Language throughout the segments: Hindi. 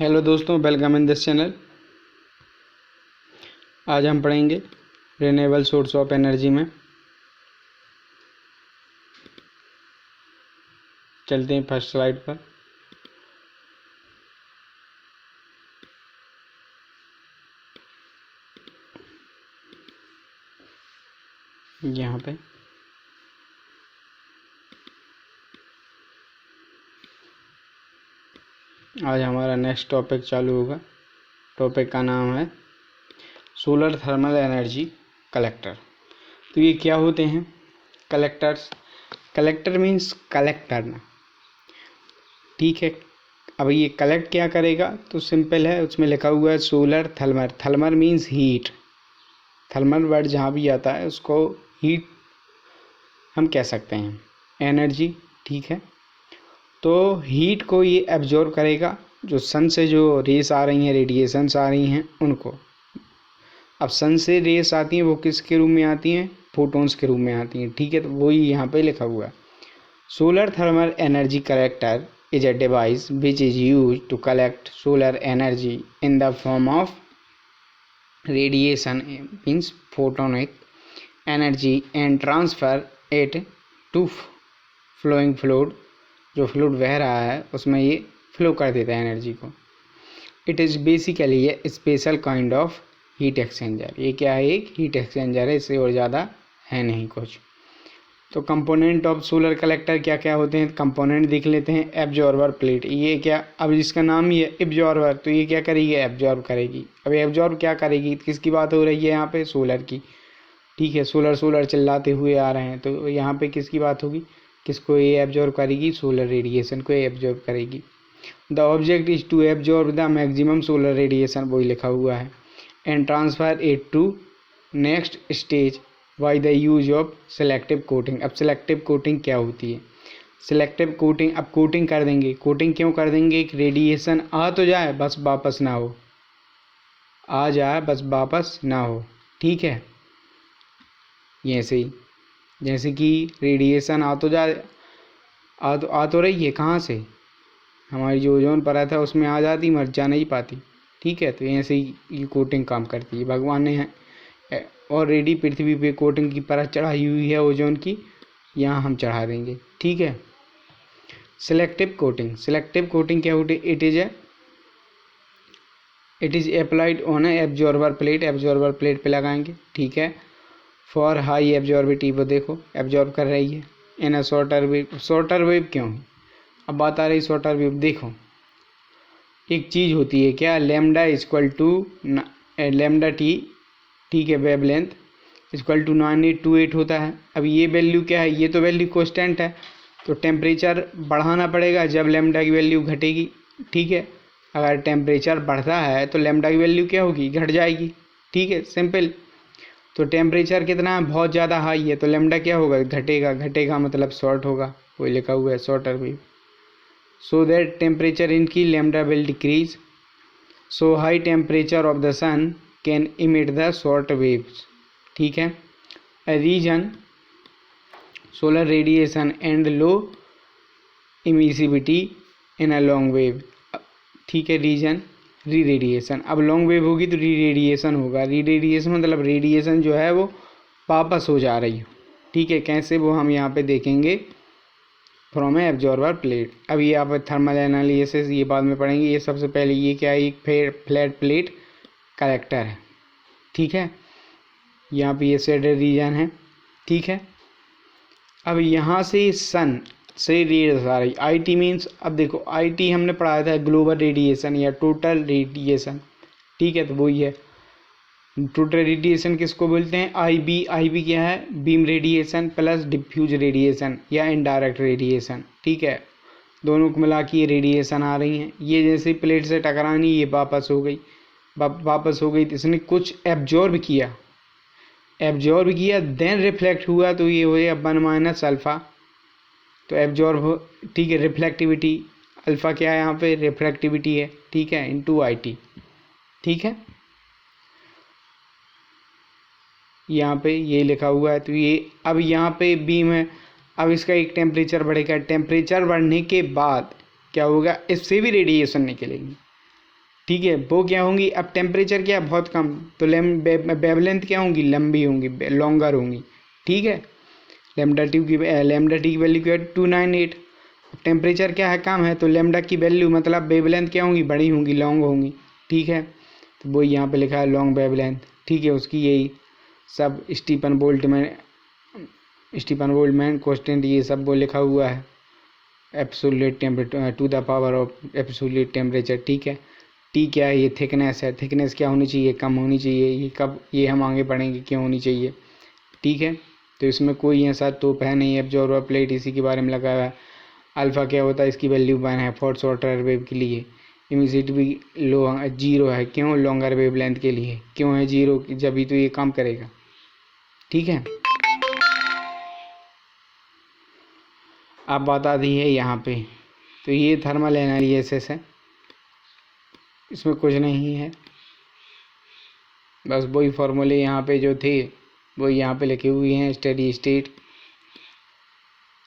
हेलो दोस्तों, वेलकम इन दिस चैनल। आज हम पढ़ेंगे रिन्यूएबल सोर्स ऑफ एनर्जी में। चलते हैं फर्स्ट स्लाइड पर। यहाँ पे आज हमारा नेक्स्ट टॉपिक चालू होगा। टॉपिक का नाम है सोलर थर्मल एनर्जी कलेक्टर। तो ये क्या होते हैं कलेक्टर्स? कलेक्टर मीन्स कलेक्ट करना, ठीक है। अब ये कलेक्ट क्या करेगा? तो सिंपल है, उसमें लिखा हुआ है solar thermal. Thermal means heat. Thermal word जहाँ भी आता है उसको हीट हम कह सकते हैं, एनर्जी, ठीक है। तो हीट को ये एब्जॉर्ब करेगा, जो सन से जो रेस आ रही हैं, रेडिएशंस आ रही हैं उनको। अब सन से रेस आती हैं वो किसके रूप में आती हैं? फोटोन्स के रूप में आती हैं, ठीक है। तो वही यहाँ पे लिखा हुआ है। Solar thermal energy collector is a device which is use to collect solar energy in the form of radiation means photonic energy and transfer it to flowing fluid. जो फ्लूइड बह रहा है उसमें ये फ्लो कर देता है एनर्जी को। It is basically A special kind of heat exchanger. ये क्या है? एक हीट एक्सचेंजर है, इससे और ज़्यादा है नहीं कुछ। तो कंपोनेंट ऑफ सोलर कलेक्टर क्या क्या होते हैं? कंपोनेंट देख लेते हैं। एब्जॉर्बर प्लेट, ये क्या, अब इसका नाम ही है एब्जॉर्बर, तो ये क्या करेगी? एब्जॉर्ब करेगी। अब एब्जॉर्ब क्या करेगी? किसकी बात हो रही है यहाँ पे? सोलर की, ठीक है। सोलर सोलर चिल्लाते हुए आ रहे हैं, तो यहाँ पे किसकी बात होगी? किसको ये एब्जॉर्ब करेगी? सोलर रेडिएशन को एब्जॉर्ब करेगी। The object is to absorb the maximum solar radiation, वही लिखा हुआ है, and transfer it to next stage by the use of selective coating. अब सेलेक्टिव कोटिंग क्या होती है? सेलेक्टिव कोटिंग, अब कोटिंग कर देंगे। कोटिंग क्यों कर देंगे? रेडिएशन आ तो जाए बस वापस ना हो, आ जाए बस वापस ना हो, ठीक है। ऐसे ही जैसे कि रेडिएशन आ तो जाए, आ तो रही है, कहाँ से? हमारी जो ओजोन परत है उसमें आ जाती, मर जा नहीं पाती, ठीक है। तो ऐसे ही ये कोटिंग काम करती है। भगवान ने ऑलरेडी पृथ्वी पे कोटिंग की परत चढ़ाई हुई है ओजोन की, यहाँ हम चढ़ा देंगे, ठीक है। सिलेक्टिव कोटिंग, सिलेक्टिव कोटिंग क्या होती है? It is applied on absorber plate, absorber plate पे लगाएंगे, ठीक है। फॉर हाई एब्जॉर्बिटी, वो देखो एब्जॉर्ब कर रही है। In a shorter wave, shorter wave क्यों? अब बात आ रही शॉर्टर वेव। देखो एक चीज़ होती है क्या, lambda equal to lambda T, ठीक है, वेवलेंथ इक्वल टू 9828 होता है। अब ये वैल्यू क्या है? ये तो वैल्यू कांस्टेंट है, तो टेम्परेचर बढ़ाना पड़ेगा जब लेमडा की वैल्यू घटेगी, ठीक है। अगर टेम्परेचर बढ़ता है तो लेमडा की वैल्यू क्या होगी? घट जाएगी, ठीक है, सिंपल। तो टेम्परेचर कितना है? बहुत ज़्यादा हाई है, तो लेमडा क्या होगा? घटेगा। घटेगा मतलब शॉर्ट होगा, वही लिखा हुआ है shorter wave. So that temperature इनकी lambda will decrease, so high temperature of the sun can emit the short waves, ठीक है। A reason solar radiation and low emissivity in a long wave, ठीक है। रीजन री रेडिएशन, अब लॉन्ग वेव होगी तो री रेडिएशन होगा। री रेडिएशन मतलब रेडिएशन जो है वो वापस हो जा रही हो, ठीक है। कैसे? वो हम यहाँ पे देखेंगे फ्रॉम ए एब्जॉर्बर प्लेट। अब ये आप थर्मल एनालिसिस ये बाद में पढ़ेंगे। ये सबसे पहले ये क्या है? एक फ्लैट प्लेट कलेक्टर है, ठीक है। यहाँ पे ये शेडेड रीजन है, ठीक है। अब यहाँ से सन से रेडिएशन आ रही, आई टी मीन्स, अब देखो आई टी हमने पढ़ाया था ग्लोबल रेडिएशन या टोटल रेडिएशन, ठीक है। तो वही है टोटल रेडिएशन किसको बोलते हैं? आई बी क्या है? Beam radiation plus diffuse radiation या इनडायरेक्ट रेडिएशन, ठीक है। दोनों को मिला के ये रेडिएशन आ रही हैं। ये जैसे प्लेट से टकरानी, ये वापस हो गई, वापस हो गई, तो इसने कुछ एब्जॉर्ब किया, देन रिफ्लेक्ट हुआ, तो ये हो गया 1 - अल्फ़ा। तो एब्जॉर्ब हो, ठीक है। रिफ्लेक्टिविटी अल्फ़ा क्या है यहाँ पे? रिफ्लेक्टिविटी है, ठीक है, इनटू आई टी, ठीक है। यहाँ पे ये लिखा हुआ है। तो ये अब यहाँ पे बीम है, अब इसका एक टेम्परेचर बढ़ेगा। टेम्परेचर बढ़ने के बाद क्या होगा? इससे भी रेडिएशन निकलेगी, ठीक है, वो क्या होंगी, अब टेम्परेचर क्या है बहुत कम, तो वेवलेंथ क्या होंगी, लंबी होंगी, लॉन्गर होंगी। ठीक है, लेमडा टी की वैल्यू क्या है 298। टेम्परेचर क्या है कम है, तो लेमडा की वैल्यू मतलब वेवलेंथ क्या होंगी, बड़ी होंगी, लॉन्ग होंगी। ठीक है, तो वो यहाँ पे लिखा है लॉन्ग वेवलेंथ। ठीक है, उसकी यही सब स्टीफन बोल्टमैन कांस्टेंट ये सब वो लिखा हुआ है, absolute temperature to the power of absolute temperature. ठीक है, टी क्या है, ये थिकनेस है, थिकनेस क्या होनी चाहिए, कम होनी चाहिए। ये कब, ये हम आगे पढ़ेंगे क्यों होनी चाहिए। ठीक है, तो इसमें कोई ऐसा तोप है नहीं, एब्जॉर्बर प्लेट इसी के बारे में लगा हुआ है। अल्फ़ा क्या होता है, इसकी वैल्यू 1 है फॉर शॉर्टर वेव के लिए। इमिसिविटी भी लो 0 है, क्यों, लॉन्गर वेव लेंथ के लिए क्यों है 0, जब भी तो ये काम करेगा। ठीक है, अब बात आती है यहाँ पे, तो ये थर्मल एनालिसिस है, इसमें कुछ नहीं है, बस वही फॉर्मूले यहाँ पे जो थे वो यहाँ पे लिखे हुए हैं। स्टेडी स्टेट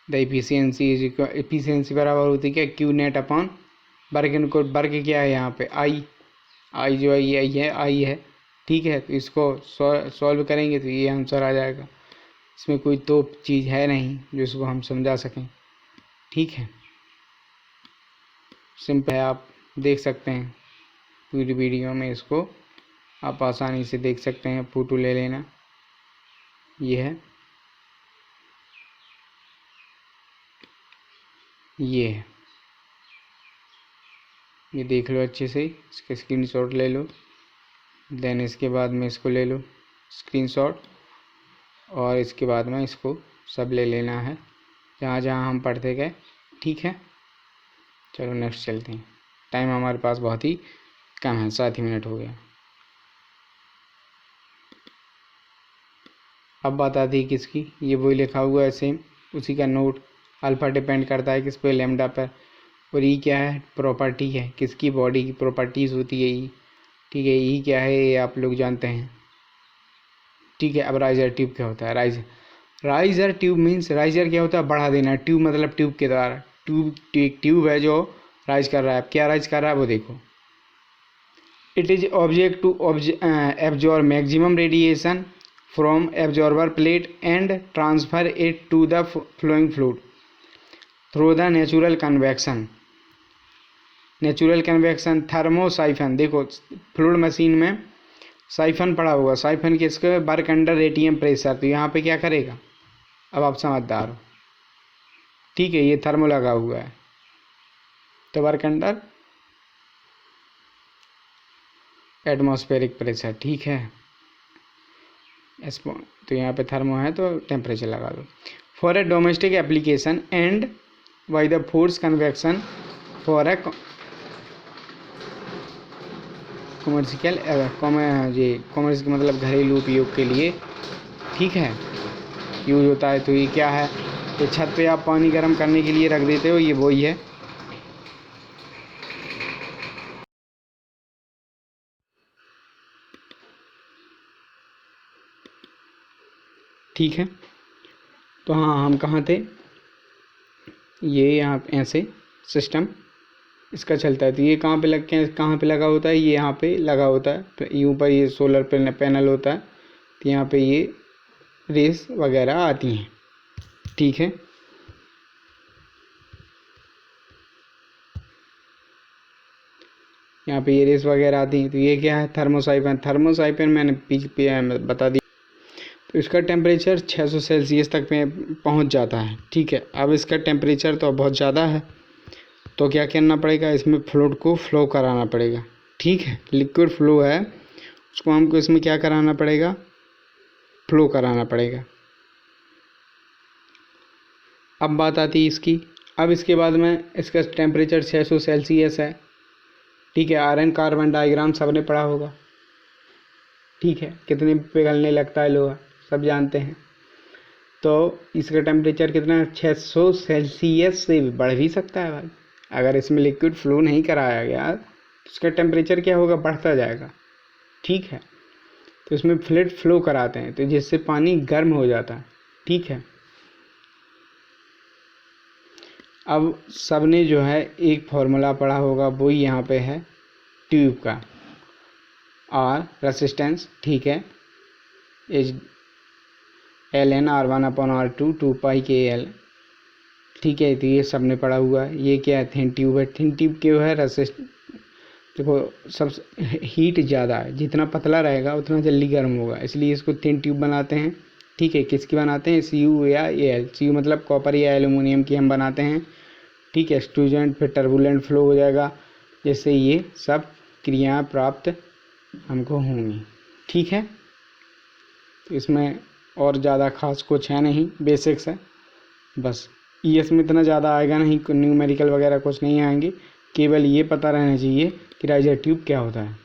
द एफिशिएंसी बराबर होती है क्या, क्यू नेट अपॉन वर्क इनको, वर्क क्या है यहाँ पे आई जो है ये आई है। ठीक है, तो इसको सॉल्व करेंगे तो ये आंसर आ जाएगा। इसमें कोई तो चीज़ है नहीं जो इसको हम समझा सकें। ठीक है, सिंपल है, आप देख सकते हैं पूरी वीडियो में, इसको आप आसानी से देख सकते हैं, फ़ोटो ले लेना। ये है, ये है, ये देख लो अच्छे से, इसका स्क्रीनशॉट ले लो, देन इसके बाद में इसको ले लो स्क्रीनशॉट, और इसके बाद में इसको सब ले लेना है जहाँ जहाँ हम पढ़ते गए। ठीक है, चलो नेक्स्ट चलते हैं, टाइम हमारे पास बहुत ही कम है, 7 ही मिनट हो गया। अब बात आती है किसकी, ये वही लिखा हुआ है सेम, उसी का नोट। अल्फ़ा डिपेंड करता है किस पे, लेमडा पर, और ई क्या है, प्रॉपर्टी है, किसकी, बॉडी की प्रॉपर्टीज़ होती है ई। ठीक है, ई क्या है ये आप लोग जानते हैं। ठीक है, अब राइजर ट्यूब क्या होता है, राइजर ट्यूब मीन्स, राइजर क्या होता है, बढ़ा देना, ट्यूब मतलब ट्यूब के द्वारा, ट्यूब है जो राइज कर रहा है। क्या राइज कर रहा है वो देखो, it is object to absorb maximum radiation from absorber plate and transfer it to the flowing fluid through the natural convection thermosiphon. देखो फ्लूइड मशीन में साइफन पड़ा होगा, साइफन किसके, वर्क अंडर एटीएम प्रेशर, तो यहाँ पे क्या करेगा, अब आप समझदार हो। ठीक है, ये थर्मो लगा हुआ है, तो वर्क अंडर एटमॉस्फेरिक प्रेशर। ठीक है, तो यहाँ पे थर्मो है तो टेम्परेचर लगा दो। For a domestic application and by the force convection for a commercial commerce मतलब घरेलू उपयोग के लिए। ठीक है, यूज होता है। तो ये क्या है, तो छत पे आप पानी गर्म करने के लिए रख देते हो, ये वही है। ठीक है, तो हाँ हम कहाँ थे, ये यहाँ ऐसे सिस्टम इसका चलता है, तो ये कहाँ पे लगा होता है, ये यहाँ पे लगा होता है, तो ऊपर ये सोलर पैनल होता है, तो यहाँ पे ये रेस वगैरह आती हैं। ठीक है, यहाँ पे ये रेस वगैरह आती हैं, तो ये क्या है, थर्मोसाइफन मैंने बता दी। तो इसका टेम्परेचर 600 सेल्सियस तक में पहुँच जाता है। ठीक है, अब इसका टेम्परेचर तो बहुत ज़्यादा है, तो क्या करना पड़ेगा, इसमें फ्लूइड को फ्लो कराना पड़ेगा। ठीक है, लिक्विड फ्लो है, उसको हमको इसमें क्या कराना पड़ेगा, फ्लो कराना पड़ेगा। अब बात आती है इसकी, अब इसके बाद में इसका टेम्परेचर 600 सेल्सियस है। ठीक है, आयरन कार्बन डायग्राम सबने पढ़ा होगा। ठीक है, कितने पिघलने लगता है लोहा, सब जानते हैं। तो इसका टेम्परेचर कितना है, 600 सेल्सियस से बढ़ भी सकता है भाई। अगर इसमें लिक्विड फ्लो नहीं कराया गया तो इसका टेम्परेचर क्या होगा, बढ़ता जाएगा। ठीक है, तो इसमें फ्लूइड फ्लो कराते हैं, तो जिससे पानी गर्म हो जाता है। ठीक है, अब सबने जो है एक फार्मूला पढ़ा होगा, वो ही यहाँ पे है। ट्यूब का। और रेसिस्टेंस, ठीक है, इज ln R1/R2 2πkl, ठीक है। तो ये सब ने पढ़ा हुआ है। ये क्या है, थिन ट्यूब है। थिन ट्यूब क्यों है, देखो सब हीट ज़्यादा है, जितना पतला रहेगा उतना जल्दी गर्म होगा, इसलिए इसको थिन ट्यूब बनाते हैं, ठीक है। किसकी बनाते हैं, CU या AL। CU मतलब कॉपर या एल्यूमिनियम की हम बनाते हैं, ठीक है। स्टूडेंट फिर टर्बुलेंट फ्लो हो जाएगा, जिससे ये सब क्रियाएं प्राप्त हमको होंगी, ठीक है। तो इसमें और ज़्यादा खास कुछ है नहीं, बेसिक्स है बस। ES में इतना ज़्यादा आएगा नहीं, न्यूमेरिकल वगैरह कुछ नहीं आएंगे, केवल ये पता रहना चाहिए कि राइजर ट्यूब क्या होता है।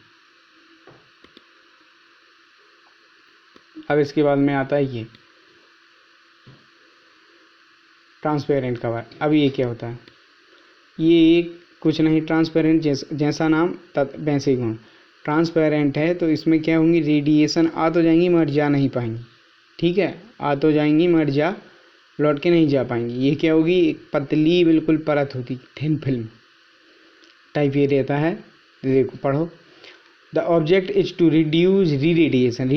अब इसके बाद में आता है ये ट्रांसपेरेंट कवर। अब ये क्या होता है, ये कुछ नहीं, ट्रांसपेरेंट जैसा नाम वैसे गुण। ट्रांसपेरेंट है तो इसमें क्या होंगी, रेडिएशन आ तो जाएंगी मगर जा नहीं पाएंगी, ठीक है। आ तो जाएंगी मगर लौट के नहीं जा पाएंगी। ये क्या होगी, एक पतली बिल्कुल परत होती, थिन फिल्म टाइप ये रहता है। देखो पढ़ो, the object is to reduce re radiation.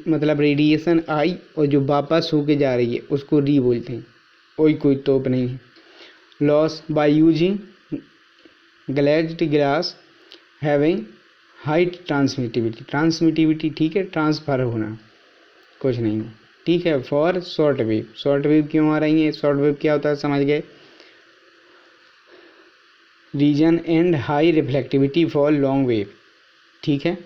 मतलब रेडिएशन आई और जो वापस होके जा रही है उसको री बोलते हैं, कोई तोप नहीं है। Loss by using glazed glass having high transmittivity, ठीक है, ट्रांसफर होना, कुछ नहीं, ठीक है। For short wave, short wave क्यों आ रही है, शॉर्ट वेव क्या होता है समझ गए। Region and high reflectivity for long wave, ठीक है।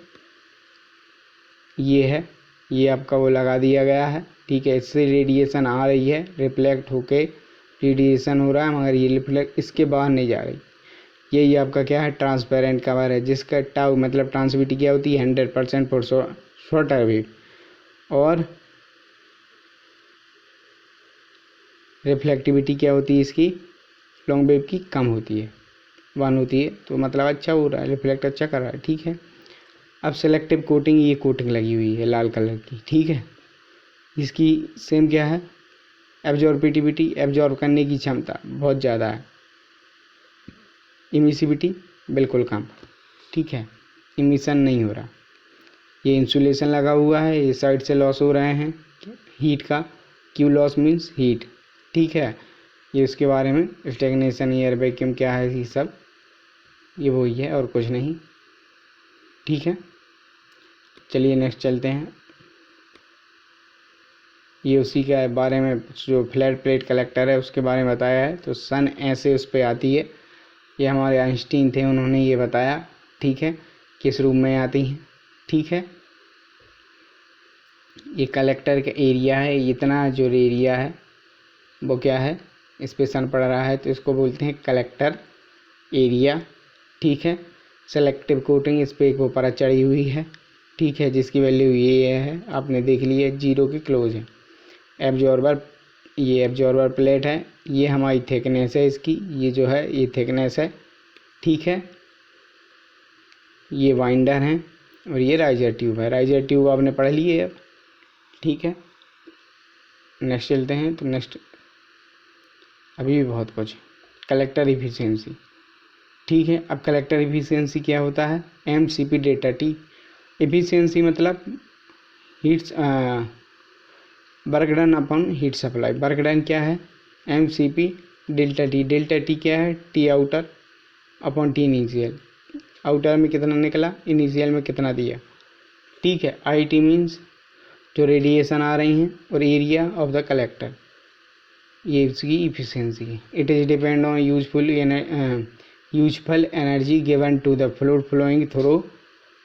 ये है, ये आपका वो लगा दिया गया है, ठीक है। इससे रेडिएशन आ रही है, रिफ्लेक्ट होके रेडिएशन हो रहा है, मगर ये रिफ्लेक्ट इसके बाहर नहीं जा रही। ये आपका क्या है, ट्रांसपेरेंट कवर है, जिसका टाउ मतलब ट्रांसमिटिविटी क्या होती है, 100% फॉर शॉर्टर वेव, और रिफ्लेक्टिविटी क्या होती है इसकी, लॉन्ग वेव की कम होती है, 1 होती है। तो मतलब अच्छा हो रहा है, रिफ्लेक्ट अच्छा कर रहा है, ठीक है। अब सेलेक्टिव कोटिंग, ये कोटिंग लगी हुई है लाल कलर की, ठीक है। इसकी सेम क्या है, एब्जॉर्बिटिविटी, एब्जॉर्ब करने की क्षमता बहुत ज़्यादा है। इमिसिविटी बिल्कुल कम, ठीक है, इमिशन नहीं हो रहा। ये इंसुलेशन लगा हुआ है, ये साइड से लॉस हो रहे हैं हीट का, क्यू लॉस मीन्स हीट, ठीक है। ये उसके बारे में स्टैग्नेशन, एयर वैक्यूम क्या है, ये सब ये वही है और कुछ नहीं, ठीक है। चलिए नेक्स्ट चलते हैं। ये उसी के बारे में, जो फ्लैट प्लेट कलेक्टर है उसके बारे में बताया है। तो सन ऐसे उस पर आती है, ये हमारे आइंस्टीन थे, उन्होंने ये बताया, ठीक है, किस रूप में आती हैं, ठीक है। ये कलेक्टर का एरिया है, इतना जो एरिया है वो क्या है, इस पे सन पड़ रहा है तो इसको बोलते हैं कलेक्टर एरिया, ठीक है। सेलेक्टिव कोटिंग, इस पर एक वो परत चढ़ी हुई है, ठीक है, जिसकी वैल्यू ये है, आपने देख लिया, 0 के क्लोज है। एब्जॉर्बर, ये एब्जॉर्बर प्लेट है, ये हमारी थिकनेस है इसकी, ये जो है ये थिकनेस है, ठीक है। ये वाइंडर है और ये राइजर ट्यूब है। राइजर ट्यूब आपने पढ़ लिए अब, ठीक है। नेक्स्ट चलते हैं। तो नेक्स्ट अभी भी बहुत कुछ, कलेक्टर इफिशियंसी, ठीक है। अब कलेक्टर इफिशियंसी क्या होता है, MCP डेटा T। इफिशियंसी मतलब heats work done upon heat supply. Work done क्या है, MCP delta T। Delta T क्या है, T outer upon T initial. Outer में कितना निकला, इनिशियल में कितना दिया, ठीक है। IT मीन्स जो रेडिएशन आ रही हैं, और एरिया ऑफ द कलेक्टर, ये इसकी इफिशियंसी है। It is depend on useful energy given to the fluid flowing through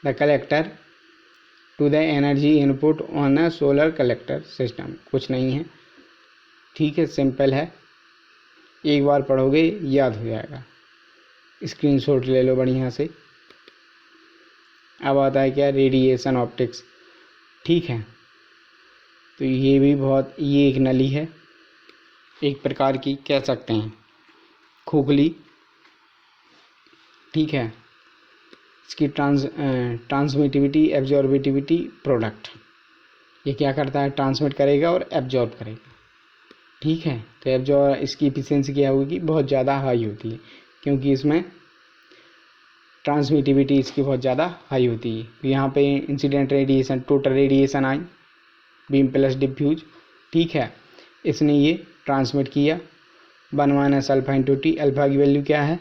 the collector to the energy input on a solar collector system. कुछ नहीं है, ठीक है, सिंपल है, एक बार पढ़ोगे याद हो जाएगा। स्क्रीनशॉट ले लो बढ़िया से। अब आता है क्या, रेडिएशन ऑप्टिक्स, ठीक है। तो ये भी बहुत, ये एक नली है, एक प्रकार की कह सकते हैं खोखली, ठीक है। इसकी ट्रांसमिटिविटी, एब्जॉर्बिटिविटी प्रोडक्ट, ये क्या करता है, ट्रांसमिट करेगा और एब्जॉर्ब करेगा, ठीक है। तो इसकी इफिशियंसी क्या होगी, बहुत ज़्यादा हाई होती है, क्योंकि इसमें ट्रांसमिटिविटी इसकी बहुत ज़्यादा हाई होती है। तो यहाँ पे इंसिडेंट रेडिएशन, टोटल रेडिएशन आई, बीम प्लस डिफ्यूज, ठीक है, इसने ये ट्रांसमिट किया 1 minus alpha into T. Alpha की वैल्यू क्या है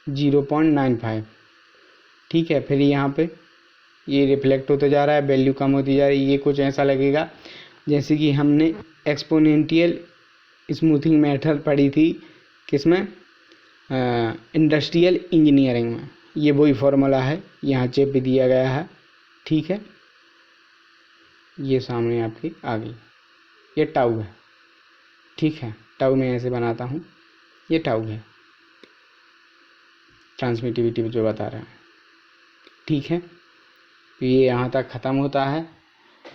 0.95, ठीक है। फिर यहाँ पे ये रिफ्लेक्ट होता जा रहा है, वैल्यू कम होती जा रही है। ये कुछ ऐसा लगेगा जैसे कि हमने एक्सपोनेंशियल स्मूथिंग मेथड पढ़ी थी, किसमें, इंडस्ट्रियल इंजीनियरिंग में। ये वही फॉर्मूला है, यहाँ चेप भी दिया गया है, ठीक है। ये सामने आपकी आ गई, ये टाउ है, ठीक है। टाउ में ऐसे बनाता हूँ, ये टाउ है, ट्रांसमिटिविटी जो बता रहा है, ठीक है। तो ये यहाँ तक ख़त्म होता है।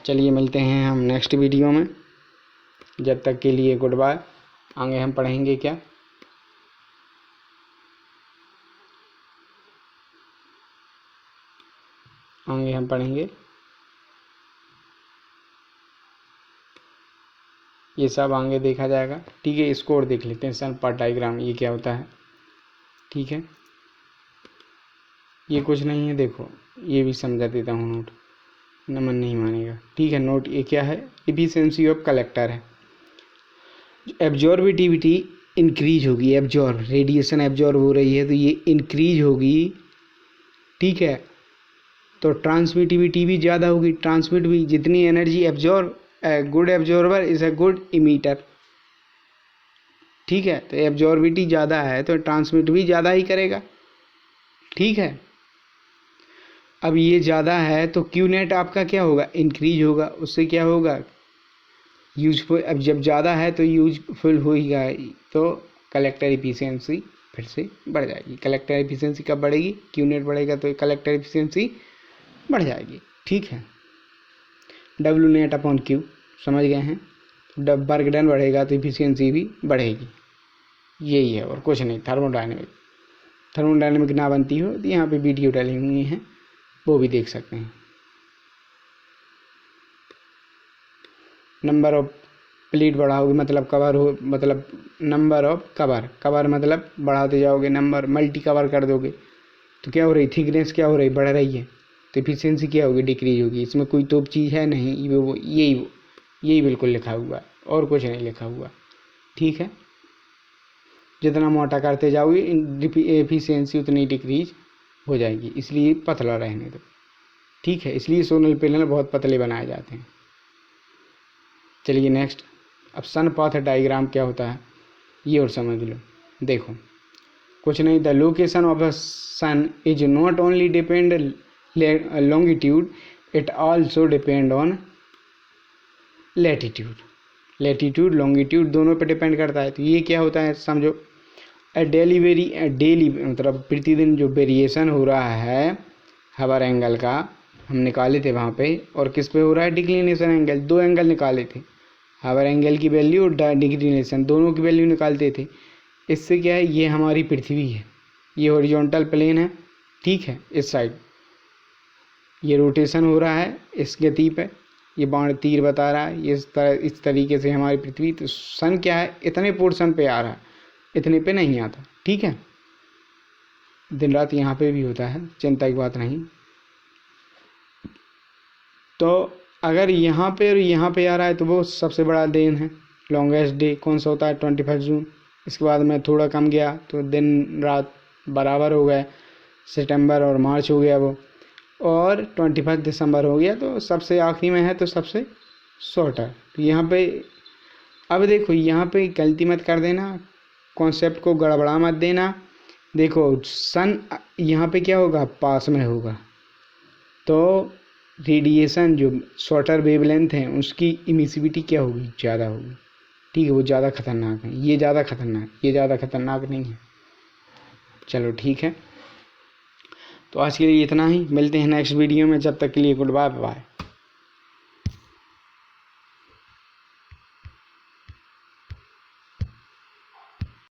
चलिए मिलते हैं हम नेक्स्ट वीडियो में, जब तक के लिए गुड बाय। आगे हम पढ़ेंगे क्या, आगे हम पढ़ेंगे ये सब आगे देखा जाएगा, ठीक है। इसको और देख लेते हैं, सन पार्ट डायग्राम ये क्या होता है, ठीक है। ये कुछ नहीं है, देखो ये भी समझा देता हूँ नोट, नमन नहीं मानेगा, ठीक है। नोट ये क्या है, एफिशिएंसी ऑफ कलेक्टर है। एब्जॉर्बिटिविटी इंक्रीज होगी, एब्जॉर्ब रेडिएशन एब्जॉर्ब हो रही है तो ये इंक्रीज होगी, ठीक है। तो ट्रांसमिटिविटी भी ज़्यादा होगी, ट्रांसमिट भी, जितनी energy absorb, good absorber is a good emitter, ठीक है। तो एब्जॉर्बिटी ज़्यादा है तो ट्रांसमिट भी ज़्यादा ही करेगा, ठीक है। अब ये ज़्यादा है तो क्यू नेट आपका क्या होगा, इंक्रीज होगा, उससे क्या होगा, यूजफुल। अब जब ज़्यादा है तो यूजफुल होगा, तो कलेक्टर एफिशिएंसी फिर से बढ़ जाएगी। कलेक्टर एफिशिएंसी कब बढ़ेगी, क्यू नेट बढ़ेगा तो कलेक्टर एफिशिएंसी बढ़ जाएगी, ठीक है। डब्ल्यू नेट अपॉन क्यू, समझ गए हैं। जब वर्क डन बढ़ेगा तो एफिशिएंसी भी बढ़ेगी, यही है और कुछ नहीं। थर्मोडायनेमिक ना बनती हो तो यहाँ पे वीडियो डाली हुई हैं, वो भी देख सकते हैं। नंबर ऑफ प्लेट बढ़ाओगे मतलब कवर हो, मतलब नंबर ऑफ कवर मतलब बढ़ाते जाओगे, नंबर मल्टी कवर कर दोगे तो क्या हो रही, थिकनेस क्या हो रही, बढ़ रही है, तो एफिशिएंसी क्या होगी, डिक्रीज होगी। इसमें कोई तो चीज़ है नहीं, वो यही बिल्कुल लिखा हुआ है और कुछ नहीं लिखा हुआ, ठीक है। जितना मोटा करते जाओगे एफिशिएंसी उतनी डिक्रीज हो जाएगी, इसलिए पतला रहने दो, ठीक है। इसलिए सोलर पैनल बहुत पतले बनाए जाते हैं। चलिए नेक्स्ट, अब सन पाथ डायग्राम क्या होता है ये और समझ लो। देखो कुछ नहीं, the location of the sun is not only depend longitude, it also depend on latitude. Latitude longitude दोनों पे डिपेंड करता है। तो ये क्या होता है समझो, डेली मतलब प्रतिदिन जो वेरिएशन हो रहा है हवर एंगल का, हम निकाले थे वहाँ पे, और किस पे हो रहा है, डिक्लिनेशन एंगल। दो एंगल निकाले थे, हवर एंगल की वैल्यू और डिक्लिनेशन, दोनों की वैल्यू निकालते थे। इससे क्या है, ये हमारी पृथ्वी है, ये हॉरिजॉन्टल प्लेन है, ठीक है। इस साइड ये रोटेशन हो रहा है इस गति पे, ये बाण तीर बता रहा है, ये इस तरीके से हमारी पृथ्वी। तो सन क्या है, इतने पोर्शन पे आ रहा है, इतने पे नहीं आता, ठीक है। दिन रात यहाँ पे भी होता है, चिंता की बात नहीं। तो अगर यहाँ पे और यहाँ पे आ रहा है तो वो सबसे बड़ा दिन है। लॉन्गेस्ट डे कौन सा होता है, 21 जून। इसके बाद में थोड़ा कम गया तो दिन रात बराबर हो गए, सितंबर और मार्च हो गया वो, और 21 दिसंबर हो गया तो सबसे आखिरी में है तो सबसे शॉर्टर। तो यहाँ पे अब देखो, यहाँ पे गलती मत कर देना, कॉन्सेप्ट को गड़बड़ा मत देना। देखो सन यहाँ पे क्या होगा, पास में होगा, तो रेडिएशन जो शॉर्टर वेवलेंथ है उसकी इमिसिविटी क्या होगी, ज़्यादा होगी, ठीक है। वो ज़्यादा खतरनाक है, ये ज़्यादा खतरनाक, ये ज़्यादा खतरनाक नहीं है। चलो ठीक है, तो आज के लिए इतना ही, मिलते हैं नेक्स्ट वीडियो में, जब तक के लिए गुड बाय बाय।